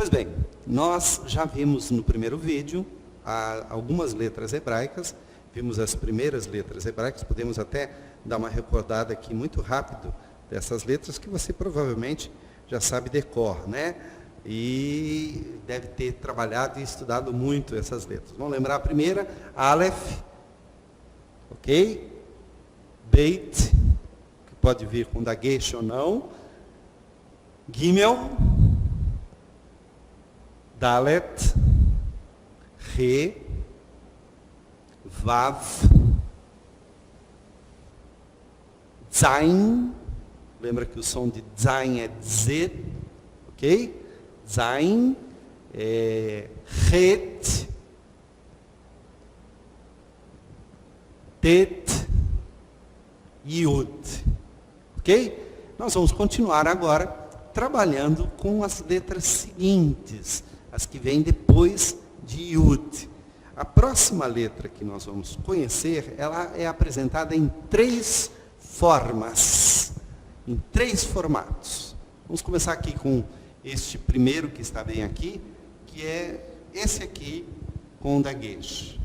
Pois bem, nós já vimos no primeiro vídeo algumas letras hebraicas, vimos as primeiras letras hebraicas, podemos até dar uma recordada aqui muito rápido dessas letras que você provavelmente já sabe de cor, né? E deve ter trabalhado e estudado muito essas letras. Vamos lembrar a primeira, Aleph, ok? Beit, que pode vir com dagesh ou não. Gimel, Dalet, Re, Vav, Zain, lembra que o som de Zain é Z, ok? Zain, Het, Tet, Yud, ok? Nós vamos continuar agora trabalhando com as letras seguintes, as que vêm depois de Yud. A próxima letra que nós vamos conhecer, ela é apresentada em 3 formas, em 3 formatos. Vamos começar aqui com este primeiro que está bem aqui, que é esse aqui com o dagesh.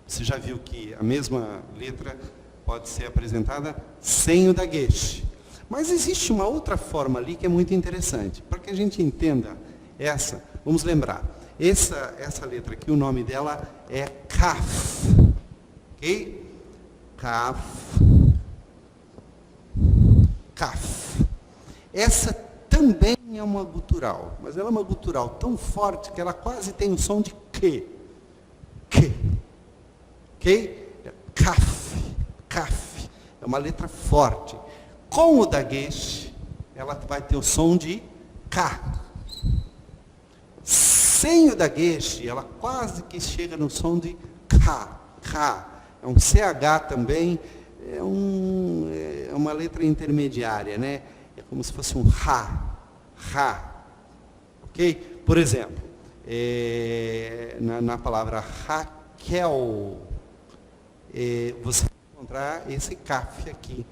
Você já viu que a mesma letra pode ser apresentada sem o dagesh. Mas existe uma outra forma ali que é muito interessante. Para que a gente entenda essa, vamos lembrar. Essa letra aqui, o nome dela é Kaf. Ok? Kaf. Kaf. Essa também é uma gutural, mas ela é uma gutural tão forte que ela quase tem o som de que. Que. Ok? Kaf. Kaf. É uma letra forte. Com o dagesh, ela vai ter o som de K. Sem o dagesh, ela quase que chega no som de K. K. É um CH também, é uma letra intermediária, né? É como se fosse um Ra. Ra. Ok? Por exemplo, na palavra Raquel, você vai encontrar esse Kaf aqui.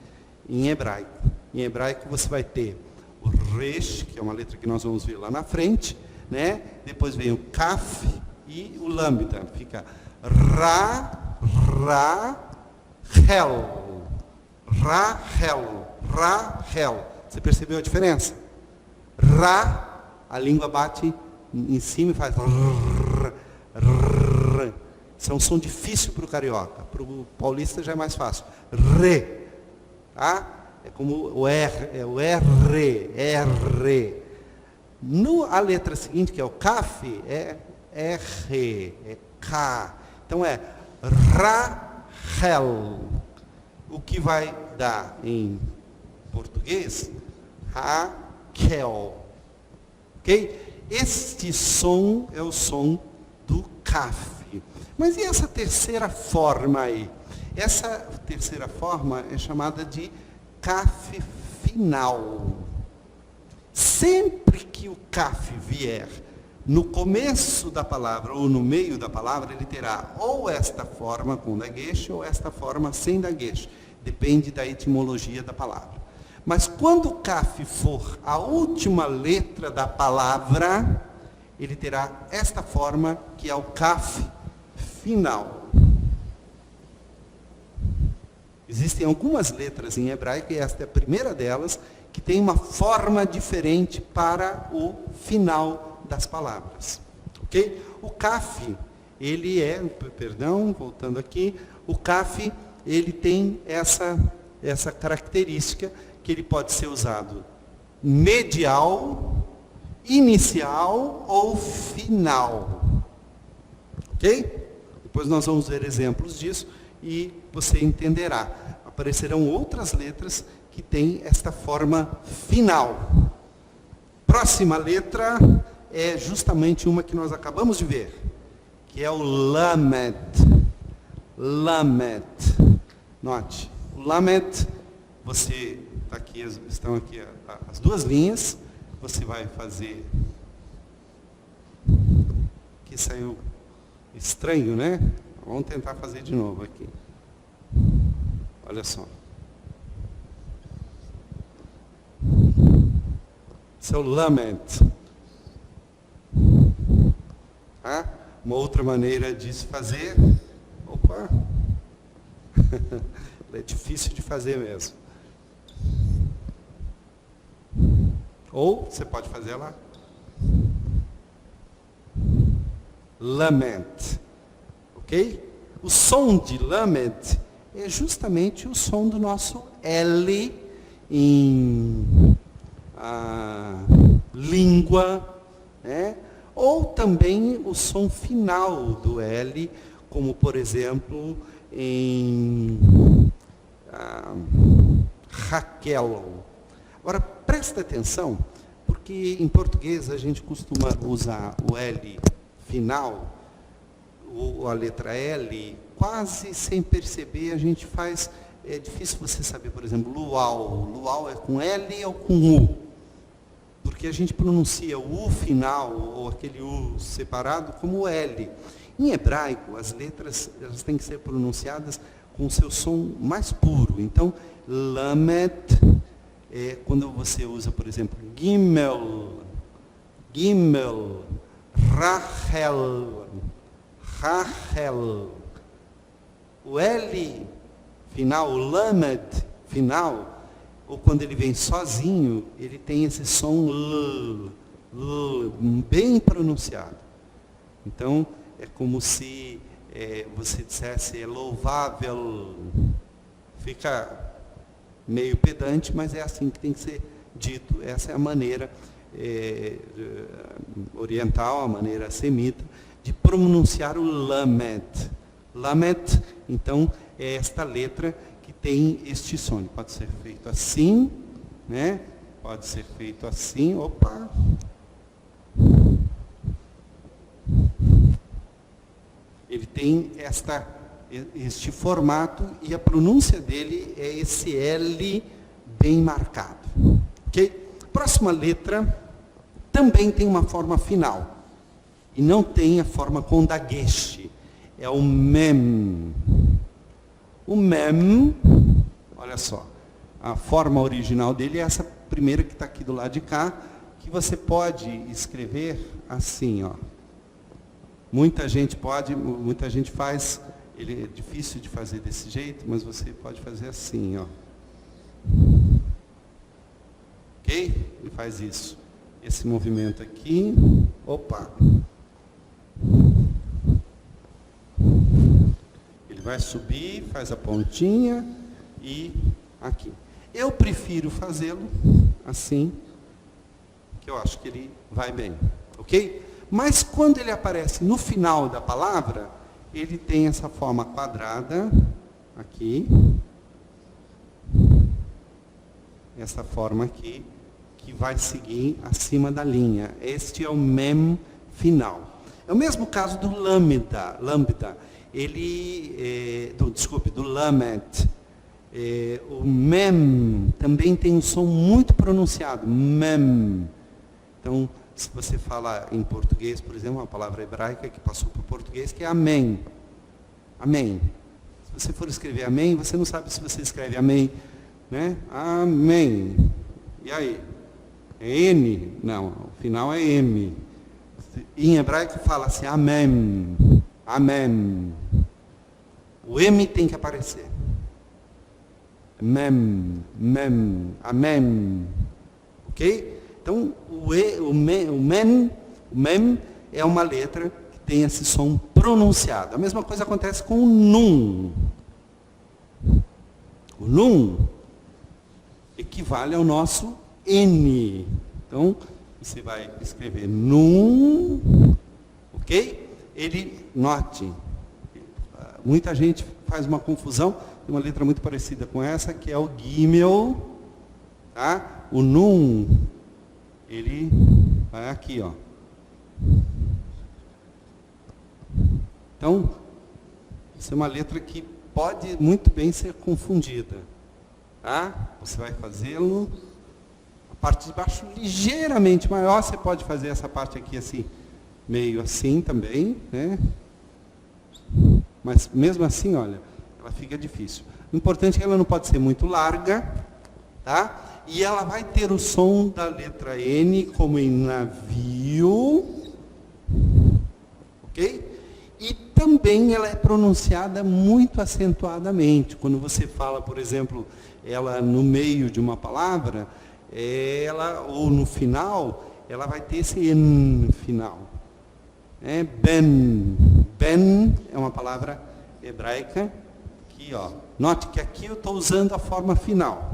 Em hebraico. Em hebraico você vai ter o resh, que é uma letra que nós vamos ver lá na frente, né? Depois vem o kaf e o lambda. Fica ra, hel. Ra, hel. Ra, hel. Você percebeu a diferença? Ra, a língua bate em cima e faz rr. Isso é um som difícil para o carioca. Para o paulista já é mais fácil. Re. Tá? É como o R, é o R, R. A letra seguinte, que é o Kaf, é R, é K. Então é Rahel. O que vai dar em português? Raquel. Ok? Este som é o som do Kaf. Mas e essa terceira forma aí? Essa terceira forma é chamada de Kaf final. Sempre que o Kaf vier no começo da palavra ou no meio da palavra, ele terá ou esta forma com dagesh ou esta forma sem dagesh. Depende da etimologia da palavra. Mas quando o Kaf for a última letra da palavra, ele terá esta forma que é o Kaf final. Existem algumas letras em hebraico, e esta é a primeira delas, que tem uma forma diferente para o final das palavras. Ok? O Kaf, ele voltando aqui, o Kaf, ele tem essa característica que ele pode ser usado medial, inicial ou final. Ok? Depois nós vamos ver exemplos disso e você entenderá. Aparecerão outras letras que têm esta forma final. Próxima letra é justamente uma que nós acabamos de ver, que é o Lamed. Lamed. Note, o Lamed, estão aqui as 2 linhas, você vai fazer, que saiu estranho, né? Vamos tentar fazer de novo aqui. Olha só. Seu Lamed. Uma outra maneira de se fazer. Opa! É difícil de fazer mesmo. Ou você pode fazer ela. Lament. Ok? O som de lament é justamente o som do nosso L em língua, né? Ou também o som final do L, como por exemplo em Raquel. Agora presta atenção, porque em português a gente costuma usar o L final, a letra L, quase sem perceber, a gente faz. É difícil você saber, por exemplo, luau. Luau é com L ou com U? Porque a gente pronuncia o U final, ou aquele U separado, como L. Em hebraico, as letras elas têm que ser pronunciadas com o seu som mais puro. Então, lamet é quando você usa, por exemplo, gimel, gimel, rachel, rachel. O L final, o lamed final, ou quando ele vem sozinho, ele tem esse som bem pronunciado. Então, é como se você dissesse louvável. Fica meio pedante, mas é assim que tem que ser dito. Essa é a maneira oriental, a maneira semita, de pronunciar o lamed. Lamed, então, é esta letra que tem este som. Pode ser feito assim, né? Pode ser feito assim. Opa! Ele tem este formato e a pronúncia dele é esse L bem marcado. Ok? Próxima letra também tem uma forma final. E não tem a forma com dagueche. É o mem. O mem, olha só, a forma original dele é essa primeira que está aqui do lado de cá, que você pode escrever assim, ó. Muita gente faz, ele é difícil de fazer desse jeito, mas você pode fazer assim, ó. Ok? Ele faz isso. Esse movimento aqui, opa. Ele vai subir, faz a pontinha e aqui. Eu prefiro fazê-lo assim, que eu acho que ele vai bem, ok? Mas quando ele aparece no final da palavra, ele tem essa forma quadrada, aqui, essa forma aqui, que vai seguir acima da linha. Este é o mem final. É o mesmo caso do lambda, do lamet. O mem também tem um som muito pronunciado, mem. Então, se você fala em português, por exemplo, uma palavra hebraica que passou para o português, que é amém. Amém. Se você for escrever amém, você não sabe se você escreve amém, né? Amém. E aí? É N? Não, o final é M. Em hebraico fala-se amém. Amém. O M tem que aparecer. Mem, mem, amém. Ok? Então, o mem é uma letra que tem esse som pronunciado. A mesma coisa acontece com o num. O num equivale ao nosso N. Então, você vai escrever num, ok? Ele, note, muita gente faz uma confusão, tem uma letra muito parecida com essa, que é o gimel, tá? O num, ele vai aqui, ó. Então, isso é uma letra que pode muito bem ser confundida, tá? Você vai fazê-lo, a parte de baixo ligeiramente maior, você pode fazer essa parte aqui assim, meio assim também, né? Mas mesmo assim, olha, ela fica difícil. O importante é que ela não pode ser muito larga, tá? E ela vai ter o som da letra N, como em navio, ok? também ela é pronunciada muito acentuadamente. Quando você fala, por exemplo, ela no meio de uma palavra, ou no final, ela vai ter esse N final. Ben. Ben é uma palavra hebraica. Aqui, ó. Note que aqui eu estou usando a forma final.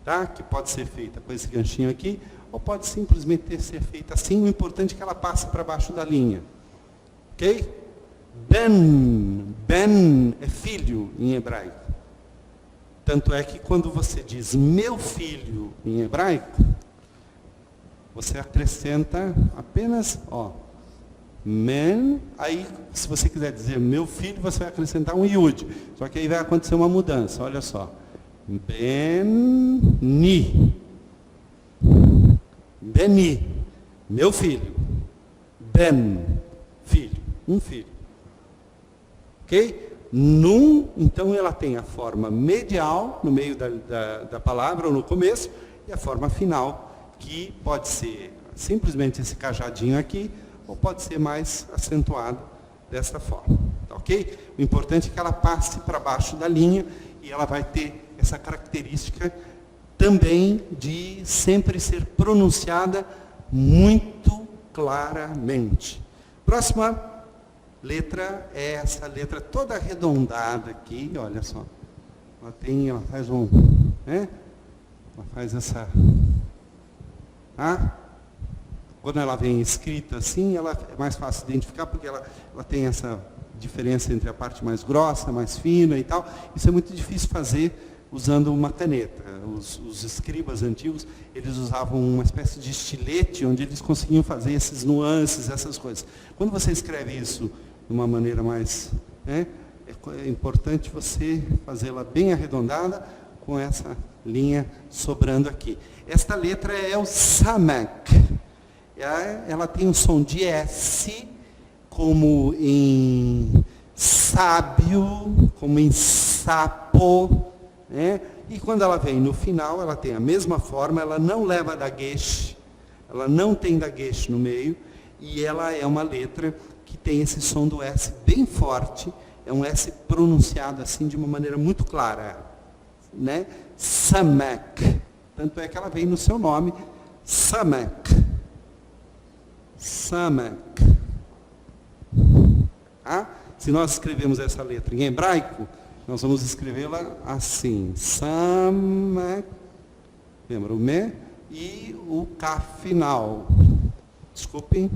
Tá? Que pode ser feita com esse ganchinho aqui, ou pode simplesmente ser feita assim. O importante é que ela passe para baixo da linha. Ok? Ben. Ben é filho em hebraico. Tanto é que quando você diz meu filho em hebraico, você acrescenta apenas, ó, men. Aí, se você quiser dizer meu filho, você vai acrescentar um iud. Só que aí vai acontecer uma mudança, olha só. Beni. Beni, meu filho. Ben, filho, um filho. Ok? Num, então ela tem a forma medial, no meio da palavra, ou no começo, e a forma final, que pode ser simplesmente esse cajadinho aqui, ou pode ser mais acentuado dessa forma. Tá, ok? O importante é que ela passe para baixo da linha, e ela vai ter essa característica também de sempre ser pronunciada muito claramente. Próxima letra é essa letra toda arredondada aqui, olha só. Ela faz ela faz essa... Quando ela vem escrita assim, ela é mais fácil de identificar, porque ela tem essa diferença entre a parte mais grossa, mais fina e tal. Isso é muito difícil fazer usando uma caneta. Os escribas antigos, eles usavam uma espécie de estilete, onde eles conseguiam fazer esses nuances, essas coisas. Quando você escreve isso de uma maneira mais... é importante você fazê-la bem arredondada, com essa linha sobrando aqui. Esta letra é o samek. Ela tem um som de S, como em sábio, como em sapo, né? E quando ela vem no final, ela tem a mesma forma, ela não leva daguesh, ela não tem daguesh no meio, e ela é uma letra que tem esse som do S bem forte, é um S pronunciado assim de uma maneira muito clara, né? Samek. Tanto é que ela vem no seu nome, Samek. Samek. Se nós escrevemos essa letra em hebraico, nós vamos escrevê-la assim. Samek. Lembra o me e o kaf final. Desculpem.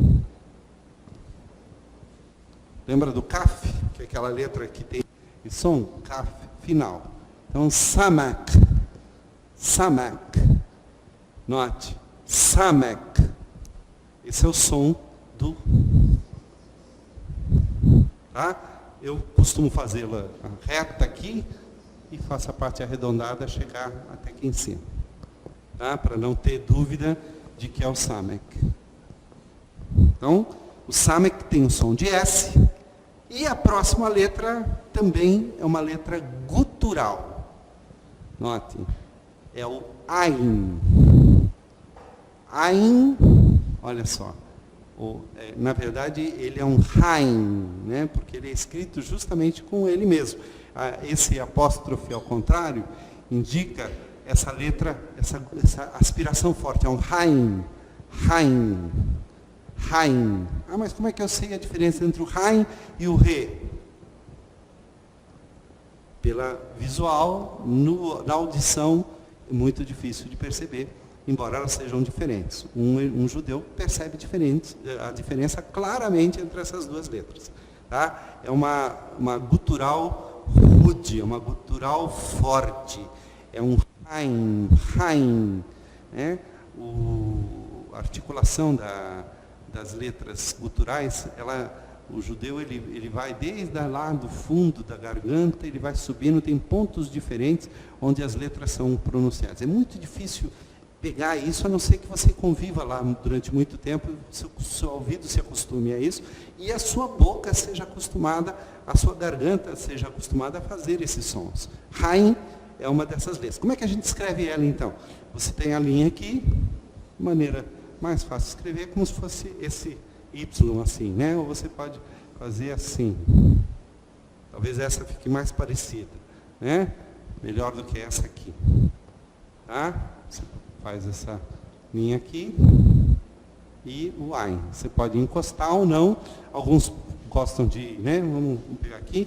Lembra do kaf? Que é aquela letra que tem esse som? Kaf final. Então, samek. Samek. Note. Samek. Esse é o som do... Tá? Eu costumo fazê-la reta aqui e faço a parte arredondada chegar até aqui em cima. Tá? Para não ter dúvida de que é o samek. Então, o samek tem o som de S. E a próxima letra também é uma letra gutural. Note. É o Ain. Ain, olha só. Na verdade, ele é um Hain, né? Porque ele é escrito justamente com ele mesmo. Esse apóstrofe, ao contrário, indica essa letra, essa aspiração forte. É um Hain. Hain. Hain. Mas como é que eu sei a diferença entre o Hain e o Re? Pela visual, na audição, é muito difícil de perceber, embora elas sejam diferentes. Um judeu percebe a diferença claramente entre essas duas letras. Tá? É uma gutural rude, é uma gutural forte. É um Hain, Hain. Né? A articulação das letras guturais, o judeu ele vai desde lá do fundo da garganta, ele vai subindo, tem pontos diferentes onde as letras são pronunciadas. É muito difícil pegar isso, a não ser que você conviva lá durante muito tempo, o seu ouvido se acostume a isso, e a sua boca seja acostumada, a sua garganta seja acostumada a fazer esses sons. Hain é uma dessas letras. Como é que a gente escreve ela, então? Você tem a linha aqui, de maneira mais fácil de escrever, como se fosse esse Y assim, né? Ou você pode fazer assim. Talvez essa fique mais parecida, né? Melhor do que essa aqui. Tá? Você faz essa linha aqui e o Ein. Você pode encostar ou não. Alguns gostam de, né? Vamos pegar aqui.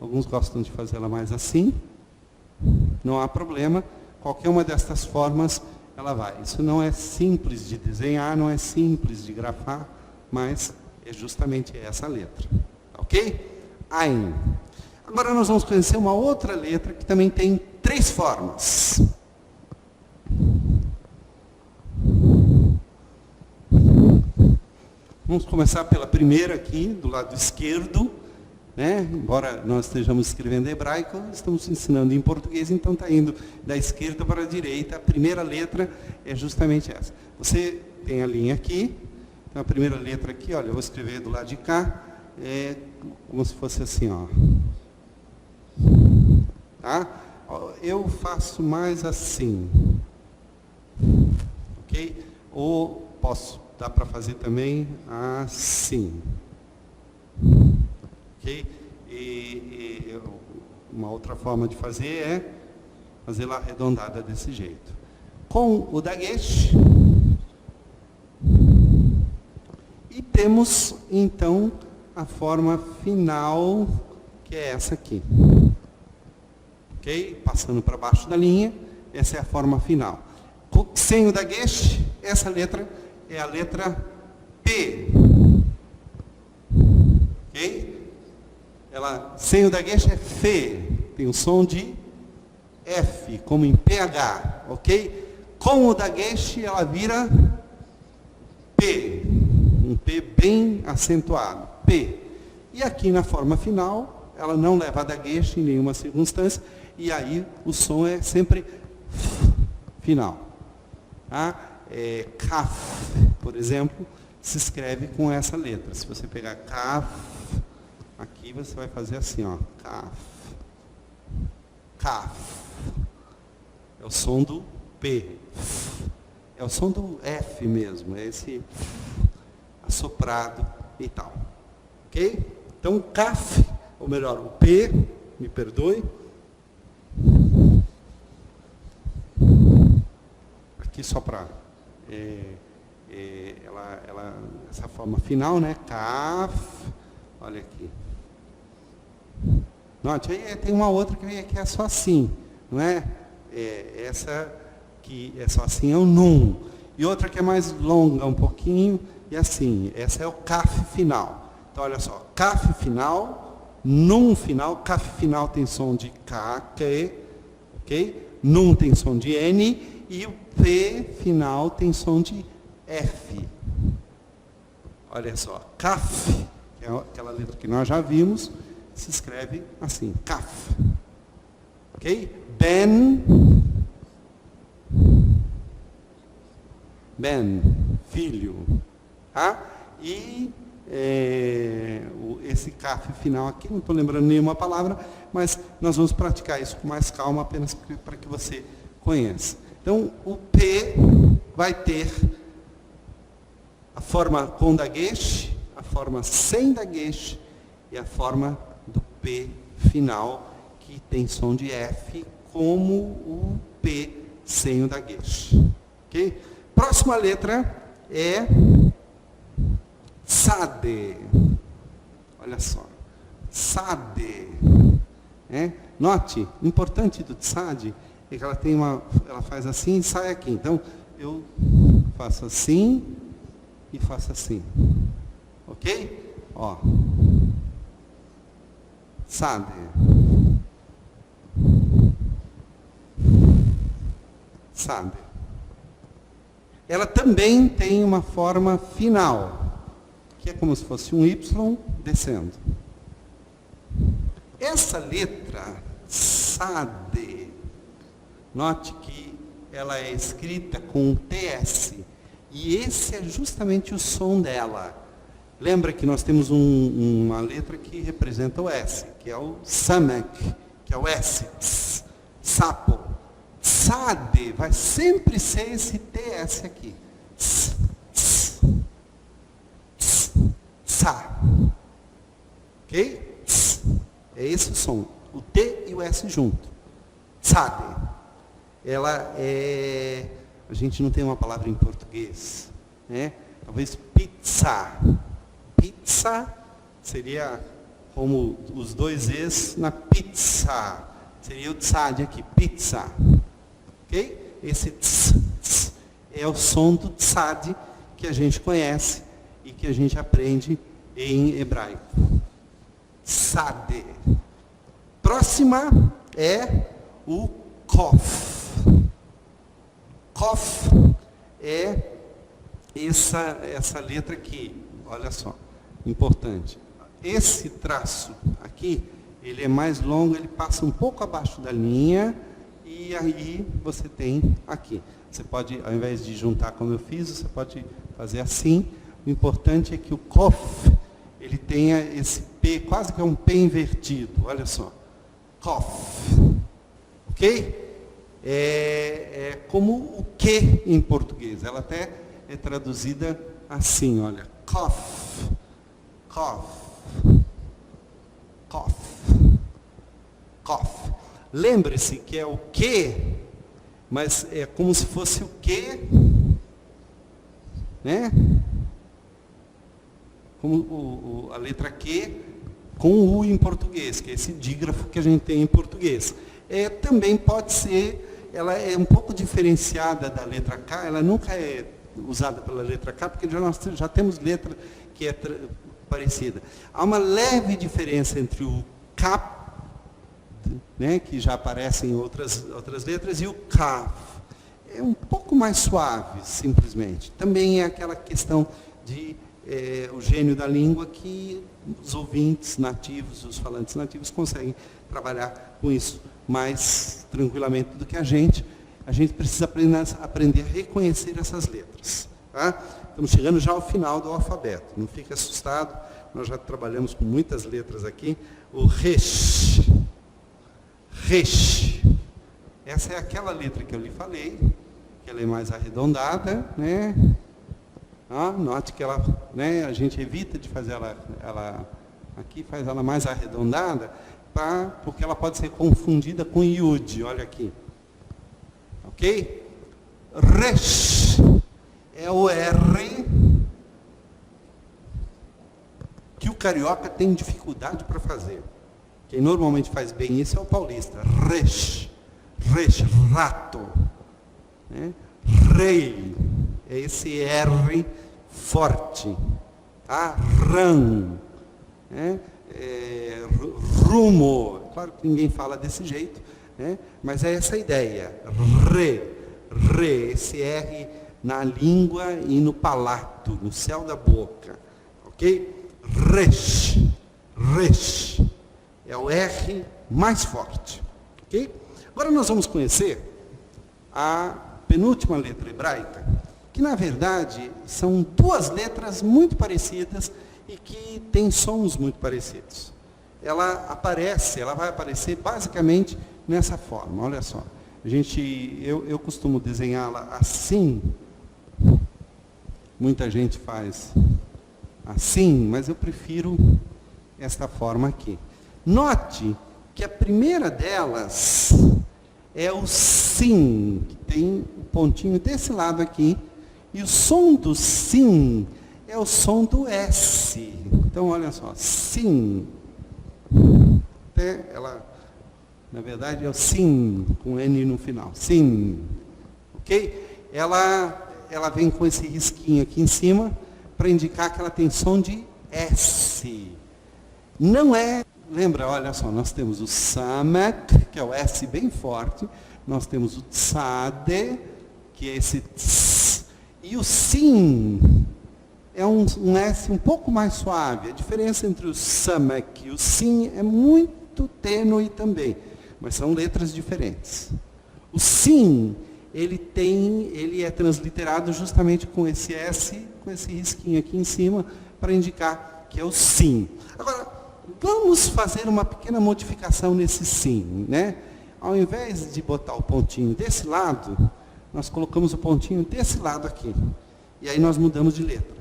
Alguns gostam de fazer ela mais assim. Não há problema. Qualquer uma destas formas, ela vai. Isso não é simples de desenhar, não é simples de grafar, mas é justamente essa letra. Ok? Ein. Agora nós vamos conhecer uma outra letra que também tem 3 formas. Vamos começar pela primeira aqui, do lado esquerdo. Né? Embora nós estejamos escrevendo em hebraico, estamos ensinando em português, então está indo da esquerda para a direita. A primeira letra é justamente essa. Você tem a linha aqui, então a primeira letra aqui, olha, eu vou escrever do lado de cá, é como se fosse assim, ó. Tá? Eu faço mais assim. Ok? Ou dá para fazer também assim. Okay? E uma outra forma de fazer é fazê-la arredondada desse jeito. Com o dagesh. E temos, então, a forma final, que é essa aqui. Ok? Passando para baixo da linha, essa é a forma final. Sem o dagesh, essa letra é a letra P. Ok? Ela, sem o dagesh, é Fê. Tem o som de F, como em PH. Ok? Com o dagesh, ela vira P. Um P bem acentuado. P. E aqui na forma final, ela não leva dagesh em nenhuma circunstância. E aí o som é sempre final. Tá? Kaf, por exemplo, se escreve com essa letra. Se você pegar Kaf, aqui você vai fazer assim, ó. Kaf. Kaf. É o som do P. É o som do F mesmo. É esse assoprado e tal. Ok? Então, Kaf, ou melhor, o P, me perdoe. Aqui só para essa forma final, né? Kaf, olha aqui. Note, aí tem uma outra que é só assim, não é? Essa que é só assim é o Nun. E outra que é mais longa um pouquinho, e assim, essa é o Kaf final. Então, olha só, Kaf final, Nun final, Kaf final tem som de K, Q, ok? Nun tem som de N, e o P final tem som de F. Olha só, Kaf, que é aquela letra que nós já vimos, se escreve assim, Kaf. Ok? Ben, filho. Tá? E esse Kaf final aqui, não estou lembrando nenhuma palavra, mas nós vamos praticar isso com mais calma, apenas para que você conheça. Então, o P vai ter a forma com dagesh, a forma sem dagesh e a forma do P final, que tem som de F, como o P sem o dagesh. Ok? Próxima letra é Sade. Olha só. Sade. Note, importante do Tsade é que ela faz assim e sai aqui. Então, eu faço assim e faço assim. Ok? Ó. Sade. Sade. Ela também tem uma forma final, que é como se fosse um Y descendo. Essa letra, Sade, note que ela é escrita com TS. E esse é justamente o som dela. Lembra que nós temos uma letra que representa o S, que é o Samek, que é o S. Sapo. Sade vai sempre ser esse TS aqui. Sa. Ok? Tz. É esse o som. O T e o S junto. Tzade. Ela é... A gente não tem uma palavra em português. Né? Talvez pizza. Pizza seria como os dois Es na pizza. Seria o tzade aqui. Pizza. Ok? Esse tz, tz é o som do tzade que a gente conhece e que a gente aprende em hebraico. Tzade. Próxima é o kof. Kof é essa letra aqui. Olha só, importante. Esse traço aqui, ele é mais longo, ele passa um pouco abaixo da linha, e aí você tem aqui. Você pode, ao invés de juntar como eu fiz, você pode fazer assim. O importante é que o kof, ele tenha esse P, quase que é um P invertido, olha só. Kof. Ok? É como o que em português. Ela até é traduzida assim, olha. Kof. Kof. Kof. Kof. Lembre-se que é o que, mas é como se fosse o que, né? Como a letra Q com o U em português, que é esse dígrafo que a gente tem em português. Também pode ser, ela é um pouco diferenciada da letra K, ela nunca é usada pela letra K, porque nós já temos letra que é parecida. Há uma leve diferença entre o K, né, que já aparece em outras letras, e o Kaf. É um pouco mais suave, simplesmente. Também é aquela questão de o gênio da língua que os ouvintes nativos, os falantes nativos, conseguem trabalhar com isso mais tranquilamente do que a gente. A gente precisa aprender a reconhecer essas letras. Tá? Estamos chegando já ao final do alfabeto. Não fique assustado, nós já trabalhamos com muitas letras aqui. O Resh. Resh. Essa é aquela letra que eu lhe falei, que ela é mais arredondada, né? Note que ela, né, a gente evita de fazer ela aqui, faz ela mais arredondada, porque ela pode ser confundida com Yud, olha aqui. Ok? Resh é o R que o carioca tem dificuldade para fazer. Quem normalmente faz bem isso é o paulista. Resh. Resh, rato. Né? Rei. É esse R forte. Tá? Ram. Né? Rumo. Claro que ninguém fala desse jeito, né? Mas é essa a ideia. Re. Re. Esse R na língua e no palato, no céu da boca. Ok? Resh. Resh. É o R mais forte. Ok? Agora nós vamos conhecer a penúltima letra hebraica, que na verdade são duas letras muito parecidas e que têm sons muito parecidos. Ela vai aparecer basicamente nessa forma, olha só. Eu costumo desenhá-la assim, muita gente faz assim, mas eu prefiro esta forma aqui. Note que a primeira delas é o sim, que tem o pontinho desse lado aqui, e o som do sim é o som do S. Então, olha só, sim. Até ela, na verdade, é o sim, com N no final. Sim. Ok? Ela vem com esse risquinho aqui em cima, para indicar que ela tem som de S. Não é... Lembra, olha só, nós temos o samek, que é o S bem forte, nós temos o tzade, que é esse tss, e o sim é um S um pouco mais suave. A diferença entre o samek e o sim é muito tênue também, mas são letras diferentes. O sim, ele é transliterado justamente com esse S, com esse risquinho aqui em cima, para indicar que é o sim. Agora, vamos fazer uma pequena modificação nesse sim, né? Ao invés de botar o pontinho desse lado, nós colocamos o pontinho desse lado aqui. E aí nós mudamos de letra.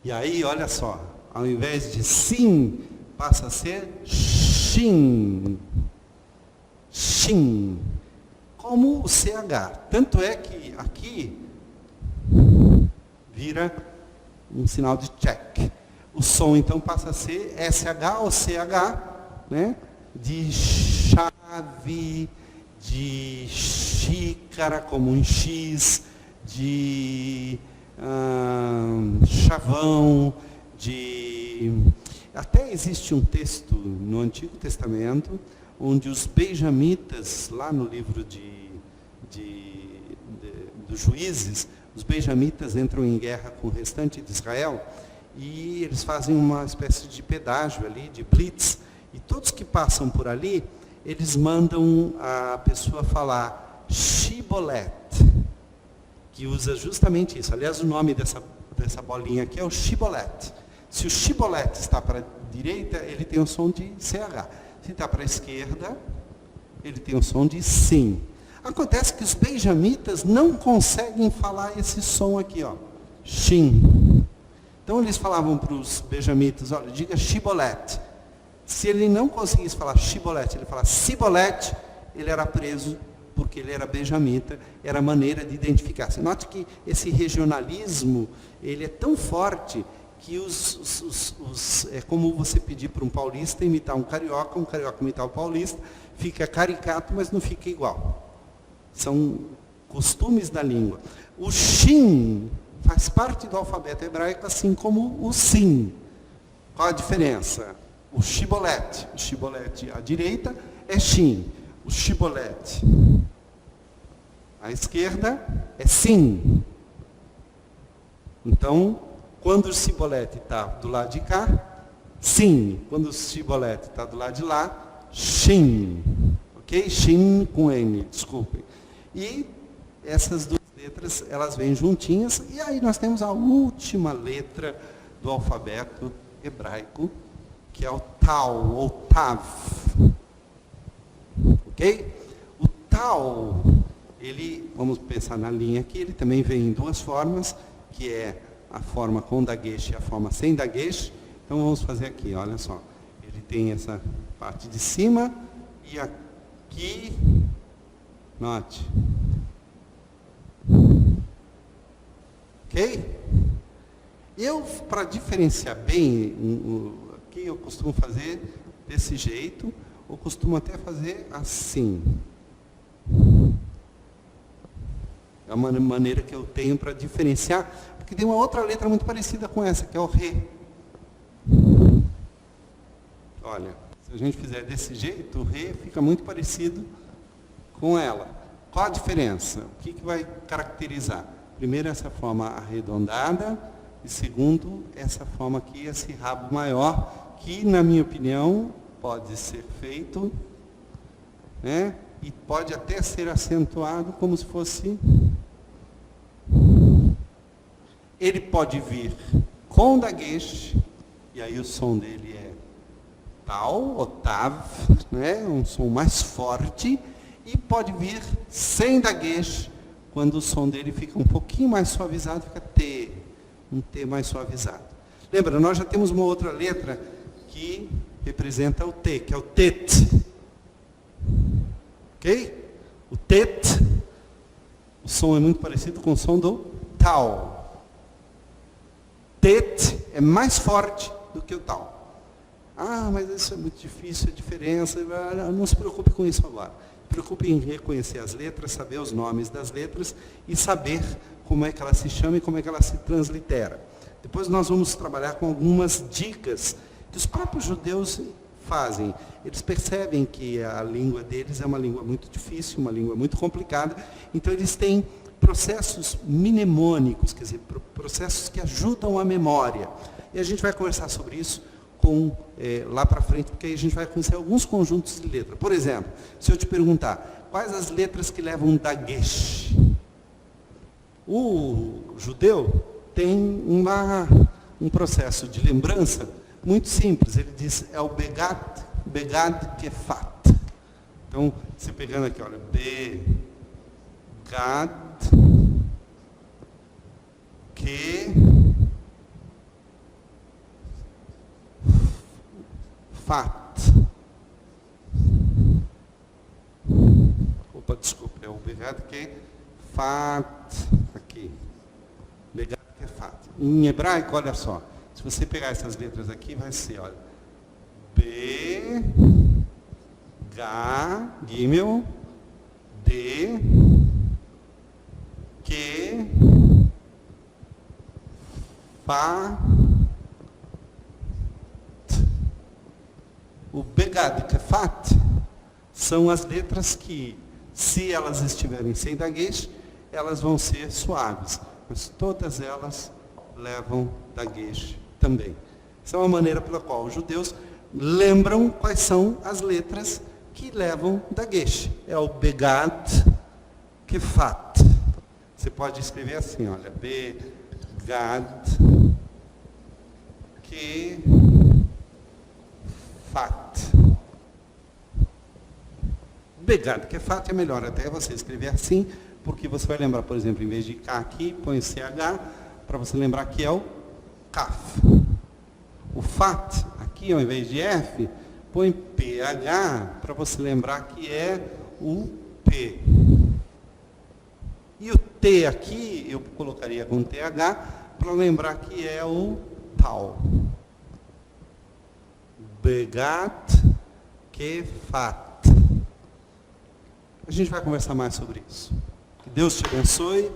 E aí, olha só, ao invés de sim, passa a ser shin. Shin. Como o CH. Tanto é que aqui vira um sinal de check. O som, então, passa a ser SH ou CH, né? De chave, de xícara, como um X, de chavão, Até existe um texto no Antigo Testamento, onde os benjamitas, lá no livro dos Juízes, os benjamitas entram em guerra com o restante de Israel, e eles fazem uma espécie de pedágio ali, de blitz, e todos que passam por ali, eles mandam a pessoa falar Shibolet, que usa justamente isso. Aliás, o nome dessa bolinha aqui é o Shibolet. Se o Shibolet está para a direita, ele tem o som de CH. Se está para a esquerda, ele tem o som de sim. Acontece que os benjamitas não conseguem falar esse som aqui, ó, shin. Então eles falavam para os benjamitas, olha, diga Shibolet. Se ele não conseguisse falar Shibolet, ele falasse Sibolet, ele era preso, porque ele era benjamita, era a maneira de identificar. Você note que esse regionalismo, ele é tão forte que é como você pedir para um paulista imitar um carioca imitar um paulista, fica caricato, mas não fica igual. São costumes da língua. O shin faz parte do alfabeto hebraico, assim como o sim. Qual a diferença? O shibolet à direita é shin. O shibolet à esquerda é sim. Então, quando o shibolet está do lado de cá, sim. Quando o shibolet está do lado de lá, shin. Ok? Shin com N, desculpem. E essas duas letras, elas vêm juntinhas, e aí nós temos a última letra do alfabeto hebraico, que é o Tau, ou Tav. Ok? O Tau, vamos pensar na linha aqui, ele também vem em duas formas, que é a forma com daguesh e a forma sem daguesh. Então vamos fazer aqui, olha só. Ele tem essa parte de cima, e aqui, note. Ok? Para diferenciar bem, aqui eu costumo fazer desse jeito, ou costumo até fazer assim. É uma maneira que eu tenho para diferenciar, porque tem uma outra letra muito parecida com essa, que é o Re. Olha, se a gente fizer desse jeito, o Re fica muito parecido com ela. Qual a diferença? O que vai caracterizar? Primeiro, essa forma arredondada, e segundo, essa forma aqui, esse rabo maior, que, na minha opinião, pode ser feito, né? E pode até ser acentuado como se fosse... Ele pode vir com daguesh, e aí o som dele é tal, otav, né? Um som mais forte, e pode vir sem daguesh, quando o som dele fica um pouquinho mais suavizado, fica T, um T mais suavizado. Lembra, nós já temos uma outra letra que representa o T, que é o tet. Ok? O tet, o som é muito parecido com o som do tau. Tet é mais forte do que o tau. Ah, mas isso é muito difícil, a diferença. Não se preocupe com isso agora. Se preocupe em reconhecer as letras, saber os nomes das letras e saber como é que ela se chama e como é que ela se translitera. Depois nós vamos trabalhar com algumas dicas que os próprios judeus fazem. Eles percebem que a língua deles é uma língua muito difícil, uma língua muito complicada, então eles têm processos mnemônicos, quer dizer, processos que ajudam a memória. E a gente vai conversar sobre isso lá para frente, porque aí a gente vai conhecer alguns conjuntos de letras. Por exemplo, se eu te perguntar, quais as letras que levam daguesh? O judeu tem um processo de lembrança muito simples. Ele diz, é o begad kefat. Então, você pegando aqui, olha, begad fat. Opa, desculpa, é o begad que é fat. Aqui. Begad que é fat. Em hebraico, olha só. Se você pegar essas letras aqui, vai ser, olha. B, G, Gimel, D, Q, Fá, T. O begad que é fat são as letras que, se elas estiverem sem daguesh, elas vão ser suaves. Mas todas elas levam daguesh também. Essa é uma maneira pela qual os judeus lembram quais são as letras que levam daguesh. É o begad que fat. Você pode escrever assim, olha, begad que fat. Begad que fat é melhor até você escrever assim, porque você vai lembrar, por exemplo, em vez de K aqui, põe CH, para você lembrar que é o kaf. O fat, aqui ao invés de F, põe PH, para você lembrar que é o P. E o T aqui, eu colocaria com TH, para lembrar que é o tal. Begat kefat. A gente vai conversar mais sobre isso. Que Deus te abençoe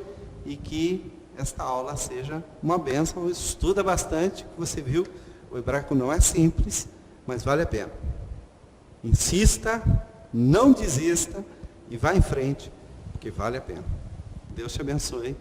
e que esta aula seja uma bênção. Estuda bastante, que você viu, o hebraico não é simples, mas vale a pena. Insista, não desista e vá em frente, porque vale a pena. Deus te abençoe.